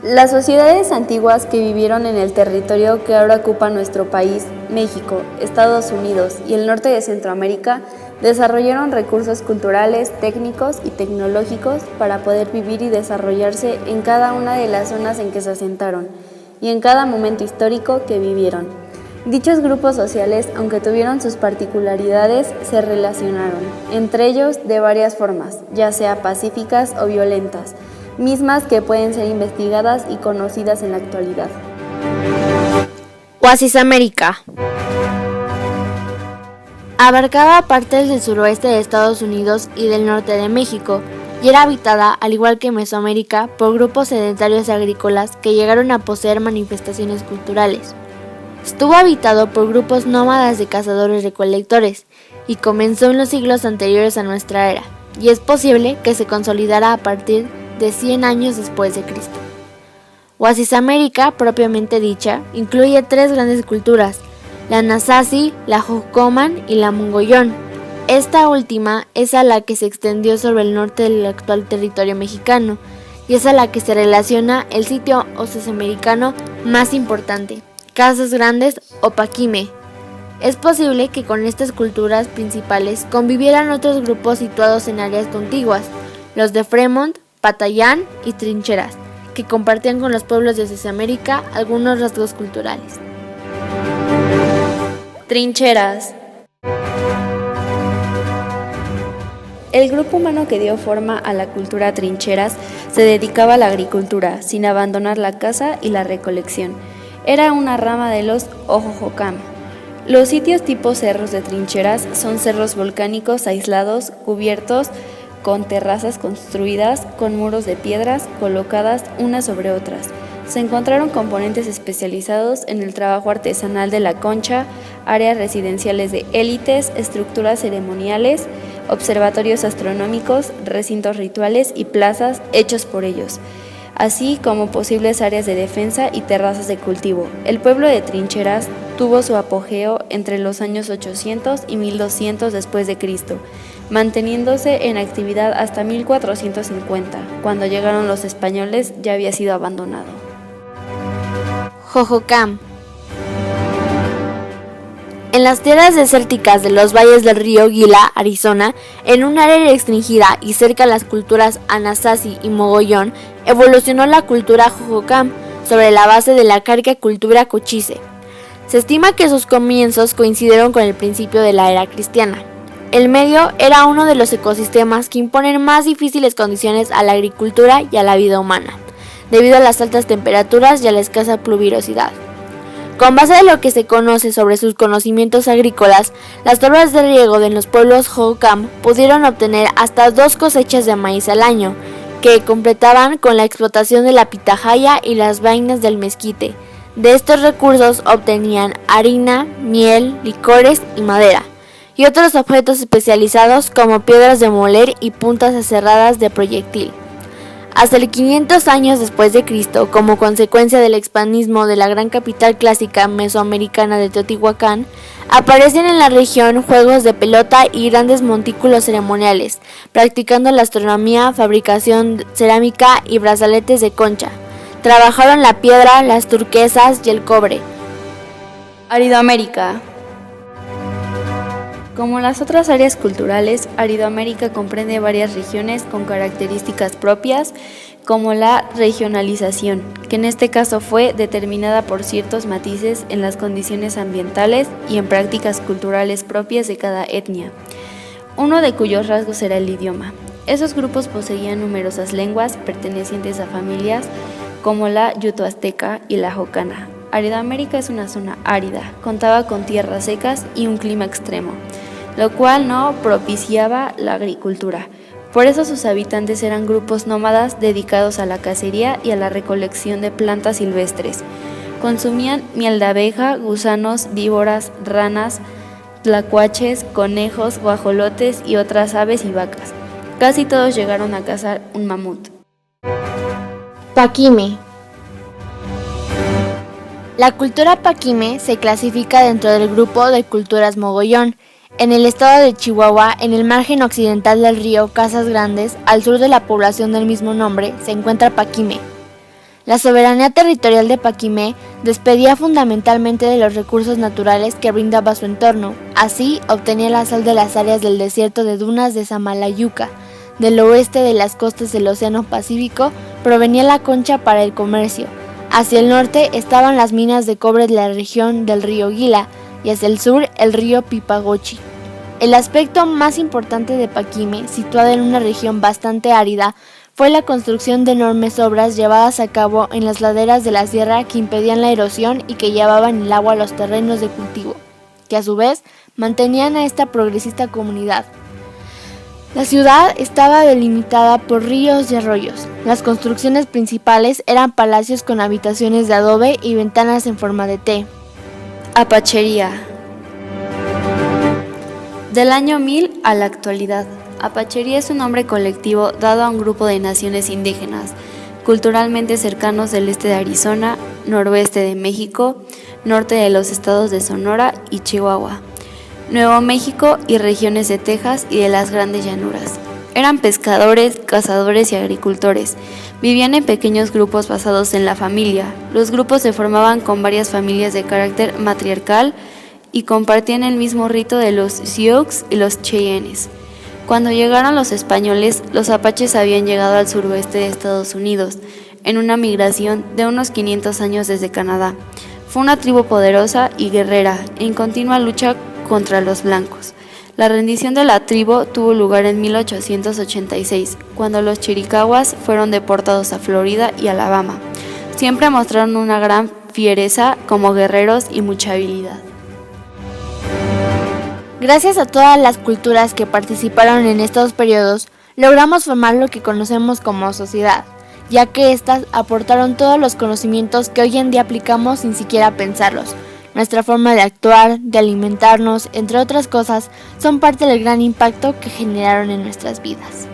Las sociedades antiguas que vivieron en el territorio que ahora ocupa nuestro país, México, Estados Unidos y el norte de Centroamérica, desarrollaron recursos culturales, técnicos y tecnológicos para poder vivir y desarrollarse en cada una de las zonas en que se asentaron y en cada momento histórico que vivieron. Dichos grupos sociales, aunque tuvieron sus particularidades, se relacionaron, entre ellos de varias formas, ya sea pacíficas o violentas, mismas que pueden ser investigadas y conocidas en la actualidad. Oasis América. Abarcaba partes del suroeste de Estados Unidos y del norte de México, y era habitada, al igual que Mesoamérica, por grupos sedentarios agrícolas que llegaron a poseer manifestaciones culturales. Estuvo habitado por grupos nómadas de cazadores-recolectores, y comenzó en los siglos anteriores a nuestra era, y es posible que se consolidara a partir de 100 años después de Cristo. Oasis América, propiamente dicha, incluye 3 grandes culturas: la Nasazi, la Jojocan y la Mogollón. Esta última es a la que se extendió sobre el norte del actual territorio mexicano y es a la que se relaciona el sitio oasis-americano más importante, Casas Grandes o Paquime. Es posible que con estas culturas principales convivieran otros grupos situados en áreas contiguas, los de Fremont, Patayán y Trincheras, que compartían con los pueblos de Oasis-América algunos rasgos culturales. Trincheras. El grupo humano que dio forma a la cultura trincheras se dedicaba a la agricultura, sin abandonar la caza y la recolección. Era una rama de los Ojojocam. Los sitios tipo cerros de trincheras son cerros volcánicos aislados, cubiertos con terrazas construidas con muros de piedras colocadas unas sobre otras. Se encontraron componentes especializados en el trabajo artesanal de la concha, áreas residenciales de élites, estructuras ceremoniales, observatorios astronómicos, recintos rituales y plazas hechos por ellos, así como posibles áreas de defensa y terrazas de cultivo. El pueblo de Trincheras tuvo su apogeo entre los años 800 y 1200 después de Cristo, manteniéndose en actividad hasta 1450. Cuando llegaron los españoles ya había sido abandonado. Jojocam. En las tierras desérticas de los valles del río Gila, Arizona, en un área restringida y cerca a las culturas Anasazi y Mogollón, evolucionó la cultura Jojocam sobre la base de la arcaica cultura cochise. Se estima que sus comienzos coincidieron con el principio de la era cristiana. El medio era uno de los ecosistemas que imponen más difíciles condiciones a la agricultura y a la vida humana, debido a las altas temperaturas y a la escasa pluviosidad. Con base en lo que se conoce sobre sus conocimientos agrícolas, las torres de riego de los pueblos Jojocam pudieron obtener hasta 2 cosechas de maíz al año, que completaban con la explotación de la pitahaya y las vainas del mezquite. De estos recursos obtenían harina, miel, licores y madera, y otros objetos especializados como piedras de moler y puntas aserradas de proyectil. Hasta el 500 años después de Cristo, como consecuencia del expansismo de la gran capital clásica mesoamericana de Teotihuacán, aparecen en la región juegos de pelota y grandes montículos ceremoniales, practicando la astronomía, fabricación de cerámica y brazaletes de concha. Trabajaron la piedra, las turquesas y el cobre. Aridoamérica. Como las otras áreas culturales, Aridoamérica comprende varias regiones con características propias, como la regionalización, que en este caso fue determinada por ciertos matices en las condiciones ambientales y en prácticas culturales propias de cada etnia, uno de cuyos rasgos era el idioma. Esos grupos poseían numerosas lenguas pertenecientes a familias como la yuto-azteca y la jocana. Aridoamérica es una zona árida, contaba con tierras secas y un clima extremo, lo cual no propiciaba la agricultura. Por eso sus habitantes eran grupos nómadas dedicados a la cacería y a la recolección de plantas silvestres. Consumían miel de abeja, gusanos, víboras, ranas, tlacuaches, conejos, guajolotes y otras aves y vacas. Casi todos llegaron a cazar un mamut. Paquime. La cultura paquime se clasifica dentro del grupo de culturas mogollón. En el estado de Chihuahua, en el margen occidental del río Casas Grandes, al sur de la población del mismo nombre, se encuentra Paquime. La soberanía territorial de Paquimé dependía fundamentalmente de los recursos naturales que brindaba su entorno. Así, obtenía la sal de las áreas del desierto de dunas de Samalayuca. Del oeste de las costas del Océano Pacífico provenía la concha para el comercio. Hacia el norte estaban las minas de cobre de la región del río Gila y hacia el sur el río Pipagochi. El aspecto más importante de Paquimé, situada en una región bastante árida, fue la construcción de enormes obras llevadas a cabo en las laderas de la sierra que impedían la erosión y que llevaban el agua a los terrenos de cultivo, que a su vez mantenían a esta progresista comunidad. La ciudad estaba delimitada por ríos y arroyos. Las construcciones principales eran palacios con habitaciones de adobe y ventanas en forma de T. Apachería. Del año 1000 a la actualidad, Apachería es un nombre colectivo dado a un grupo de naciones indígenas, culturalmente cercanos del este de Arizona, noroeste de México, norte de los estados de Sonora y Chihuahua, Nuevo México y regiones de Texas y de las Grandes Llanuras. Eran pescadores, cazadores y agricultores. Vivían en pequeños grupos basados en la familia. Los grupos se formaban con varias familias de carácter matriarcal y compartían el mismo rito de los Sioux y los Cheyennes. Cuando llegaron los españoles, los apaches habían llegado al suroeste de Estados Unidos, en una migración de unos 500 años desde Canadá. Fue una tribu poderosa y guerrera, en continua lucha contra los blancos. La rendición de la tribu tuvo lugar en 1886, cuando los chiricahuas fueron deportados a Florida y Alabama. Siempre mostraron una gran fiereza como guerreros y mucha habilidad. Gracias a todas las culturas que participaron en estos periodos, logramos formar lo que conocemos como sociedad, ya que éstas aportaron todos los conocimientos que hoy en día aplicamos sin siquiera pensarlos. Nuestra forma de actuar, de alimentarnos, entre otras cosas, son parte del gran impacto que generaron en nuestras vidas.